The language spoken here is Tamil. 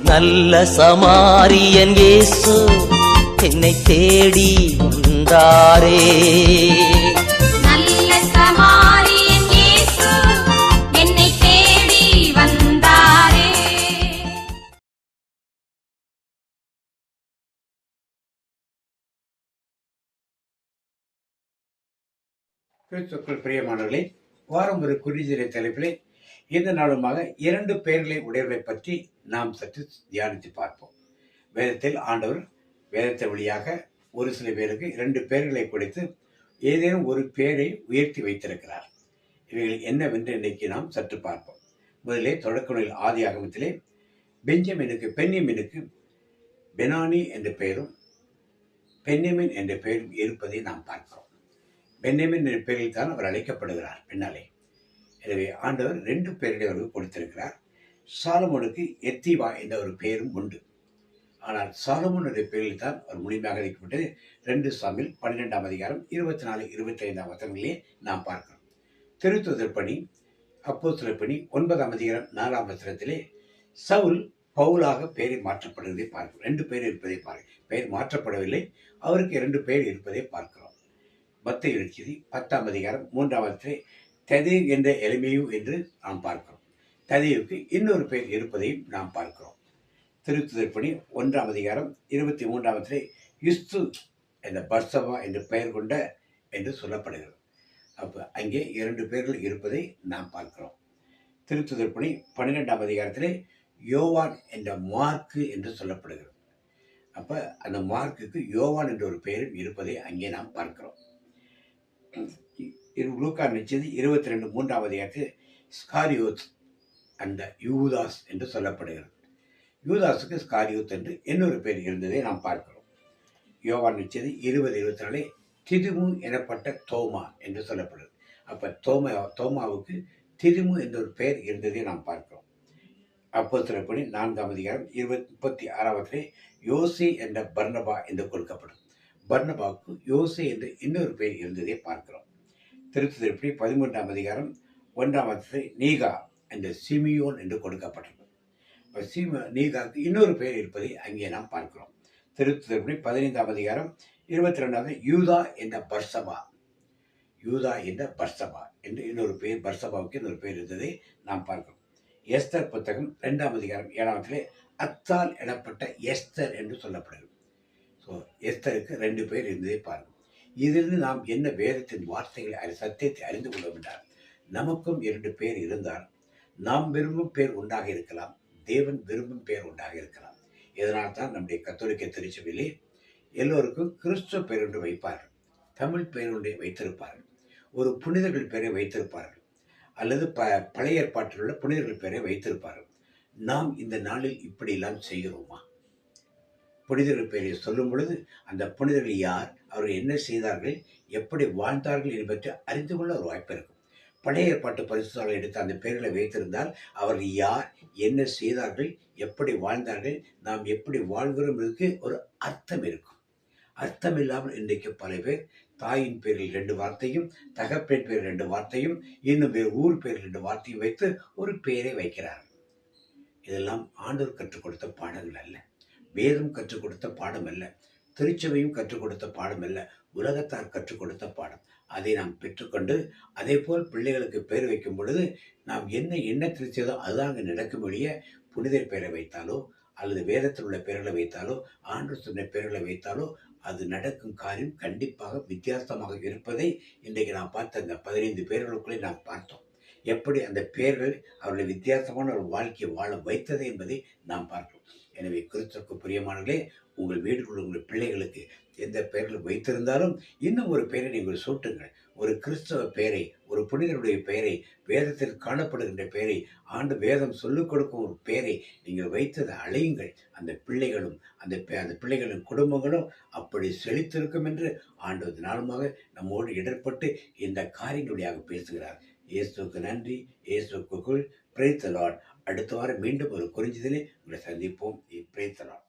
நல்ல சமாரியன் இயேசு என்னை தேடி வந்தாரே. நல்ல சமாரியன் இயேசு என்னை தேடி வந்தாரே. கிறிஸ்துவுக்குள் பிரியமானவர்களே, வாரம் ஒரு குறிஞ்சிரை தலைப்பிலே இந்த நாளுமாக 2 பெயர்களை உடையவர்களை பற்றி நாம் சற்று தியானித்து பார்ப்போம். வேதத்தில் ஆண்டவர் வேதத்தை வழியாக ஒரு சில பேருக்கு 2 பெயர்களை கொடுத்து ஏதேனும் ஒரு பெயரை உயர்த்தி வைத்திருக்கிறார். இவைகள் என்னவென்று இன்றைக்கு நாம் சற்று பார்ப்போம். முதலிலே தொடக்க நூல் ஆதி ஆகமத்திலே பென்யமீனுக்கு பெனானி என்ற பெயரும் பென்யமின் என்ற பெயரும் இருப்பதை நாம் பார்க்கிறோம். பென்யமின் என்ற பெயரில் தான் அவர் அழைக்கப்படுகிறார் பின்னாலே. எனவே ஆண்டவர் 2 பெயர்களை அவருக்கு கொடுத்திருக்கிறார். சாலமோனுக்கு எத்திவா என்ற ஒரு பெயரும் உண்டு. ஆனால் சாலமோன் என்ற பெயரில் தான் அவர் முழுமையாக அழைக்கப்பட்டது 2 சாமுவேல் 12ஆம் அதிகாரம் 24, 25ஆம் வசனங்களிலே நாம் பார்க்கிறோம். திருத்துதர் பணி அப்போஸ்தலர் பணி 9ஆம் அதிகாரம் 4ஆம் வசனத்திலே சவுல் பவுலாக பெயரை மாற்றப்படுவதை பார்க்கிறோம். 2 பெயர் இருப்பதை பார்க்கிறோம். பெயர் மாற்றப்படவில்லை, அவருக்கு 2 பெயர் இருப்பதை பார்க்கிறோம். மத்தேயு நற்செய்தி 10ஆம் அதிகாரம் 3ஆம் வசனத்திலே ததேயு என்ற எலிமேயு என்று நாம் பார்க்கிறோம். ததேயுக்கு இன்னொரு பெயர் இருப்பதையும் நாம் பார்க்கிறோம். திருத்துதர் பணி 1ஆம் அதிகாரம் 23ஆம் வசனத்திலே யுஸ்து என்ற பர்சபா என்ற பெயர் கொண்ட என்று சொல்லப்படுகிறது. அப்போ அங்கே 2 பெயர்கள் இருப்பதை நாம் பார்க்கிறோம். திருத்துதர் பணி 12ஆம் அதிகாரத்திலே யோவான் என்ற மார்க்கு என்று சொல்லப்படுகிறது. அப்போ அந்த மார்க்குக்கு யோவான் என்ற ஒரு பெயரும் இருப்பதை அங்கே நாம் பார்க்கிறோம். லூக்கா நற்செய்தி 22 3ஆம் அதிகாரத்தில் ஸ்காரியோத் அந்த யூதாஸ் என்று சொல்லப்படுகிறது. யூதாஸுக்கு ஸ்காரியோத் என்று இன்னொரு பெயர் இருந்ததை நாம் பார்க்கிறோம். யோவான் நற்செய்தி 20:24 திதுமு எனப்பட்ட தோமா என்று சொல்லப்படுது. அப்போ தோமாவுக்கு திதுமு என்ற ஒரு பெயர் இருந்ததை நாம் பார்க்கிறோம். அப்போஸ்தலர் பணி 4ஆம் அதிகாரம் 36 யோசே என்ற பர்னபா என்று கொடுக்கப்படும். பர்னபாவுக்கு யோசே என்று இன்னொரு பெயர் இருந்ததை பார்க்கிறோம். திருத்துதர் பணி 13ஆம் அதிகாரம் 1ஆம் வசனத்திலே நீகா என்ற சிமியோன் என்று கொடுக்கப்பட்டது. நீகாவுக்கு இன்னொரு பெயர் இருப்பதை அங்கே நாம் பார்க்கிறோம். திருத்துதர் பணி 15ஆம் அதிகாரம் 22ஆம் யூதா என்ற பர்சபா என்று இன்னொரு பெயர், பர்சபாவுக்கு இன்னொரு பெயர் இருந்ததை நாம் பார்க்கிறோம். எஸ்தர் புத்தகம் 2ஆம் அதிகாரம் 7ஆம் வசனத்திலே அத்தால் எனப்பட்ட எஸ்தர் என்று சொல்லப்படுகிறது. ஸோ எஸ்தருக்கு 2 பெயர் இருந்ததை பார்க்கிறோம். இதிலிருந்து நாம் என்ன வேதத்தின் வார்த்தைகளை சத்தியத்தை அறிந்து கொள்ள வேண்டாம். நமக்கும் 2 பேர் இருந்தால் நாம் விரும்பும் பேர் உண்டாக இருக்கலாம், தேவன் விரும்பும் பேர் உண்டாக இருக்கலாம். இதனால் தான் நம்முடைய கத்தோலிக்க திருச்சபையிலே எல்லோருக்கும் கிறிஸ்துவ பெயர் ஒன்று வைப்பார்கள், தமிழ் பெயர் ஒன்றை வைத்திருப்பார்கள், ஒரு புனிதர்கள் பெயரை வைத்திருப்பார்கள், அல்லது பழைய ஏற்பாட்டில் உள்ள புனிதர்கள் பெயரை வைத்திருப்பார்கள். நாம் இந்த நாளில் இப்படியெல்லாம் செய்கிறோமா? புனிதர்கள் பெயரை சொல்லும் பொழுது அந்த புனிதர்கள் யார், அவர்கள் என்ன செய்தார்கள், எப்படி வாழ்ந்தார்கள் என்பதை அறிந்து கொள்ள ஒரு வாய்ப்பு இருக்கும். பழைய ஏற்பாட்டு பரிசுத்தாளை எடுத்து அந்த பெயர்களை வைத்திருந்தால் அவர்கள் யார், என்ன செய்தார்கள், எப்படி வாழ்ந்தார்கள், நாம் எப்படி வாழ்கிறோம் என்பதற்கு ஒரு அர்த்தம் இருக்கும். அர்த்தம் இல்லாமல் இன்றைக்கு பல பேர் தாயின் பேரில் 2 வார்த்தையும், தகப்பன் பேர் 2 வார்த்தையும், இன்னும் வேறு ஊர் பேர் 2 வார்த்தையும் வைத்து ஒரு பெயரை வைக்கிறார்கள். இதெல்லாம் ஆண்டவர் கற்றுக் கொடுத்த பாடங்கள் அல்ல, வேதம் கற்றுக் கொடுத்த பாடம் அல்ல, திருச்சபையும் கற்றுக் கொடுத்த பாடம் அல்ல, உலகத்தார் கற்றுக் கொடுத்த பாடம். அதை நாம் பெற்றுக்கொண்டு அதே போல் பிள்ளைகளுக்கு பெயர் வைக்கும் பொழுது நாம் என்ன எண்ணத்தில் செய்தோ அதுதான் அங்கே நடக்கும் வழிய புனிதர் பெயரை வைத்தாலோ அல்லது வேதத்தில் உள்ள பெயர்களை வைத்தாலோ ஆண்டவர் சொன்ன பெயர்களை வைத்தாலோ அது நடக்கும் காரியம் கண்டிப்பாக வித்தியாசமாக இருப்பதை இன்றைக்கு நாம் பார்த்த அந்த 15 பேர்களுக்குள்ளே நாம் பார்த்தோம். எப்படி அந்த பெயர்கள் அவர்களை வித்தியாசமான ஒரு வாழ்க்கையை வாழ வைத்தது என்பதை நாம் பார்க்கிறோம். எனவே கிறிஸ்துவுக்கு பிரியமானவர்களே, உங்கள் வீடுக்குள்ள உங்கள் பிள்ளைகளுக்கு எந்த பெயர்கள் வைத்திருந்தாலும் இன்னும் ஒரு பெயரை நீங்கள் சூட்டுங்கள். ஒரு கிறிஸ்தவ பெயரை, ஒரு புனிதருடைய பெயரை, வேதத்தில் காணப்படுகின்ற பெயரை, ஆண்டு வேதம் சொல்லிக் கொடுக்கும் ஒரு பெயரை நீங்கள் வைத்ததை அழையுங்கள். அந்த பிள்ளைகளும் அந்த பிள்ளைகளின் குடும்பங்களும் அப்படி செழித்திருக்கும் என்று ஆண்டவர் நாளுமாக நம்மோடு இடர்பட்டு இந்த காரியங்களுடையாக பேசுகிறார். இயேசுவுக்கு நன்றி, இயேசுவுக்குள் பிரைஸ் தி லார்ட். அடுத்த வாரம் மீண்டும் ஒரு குறிஞ்சிதிலே உங்களை சந்திப்போம். Praise the Lord.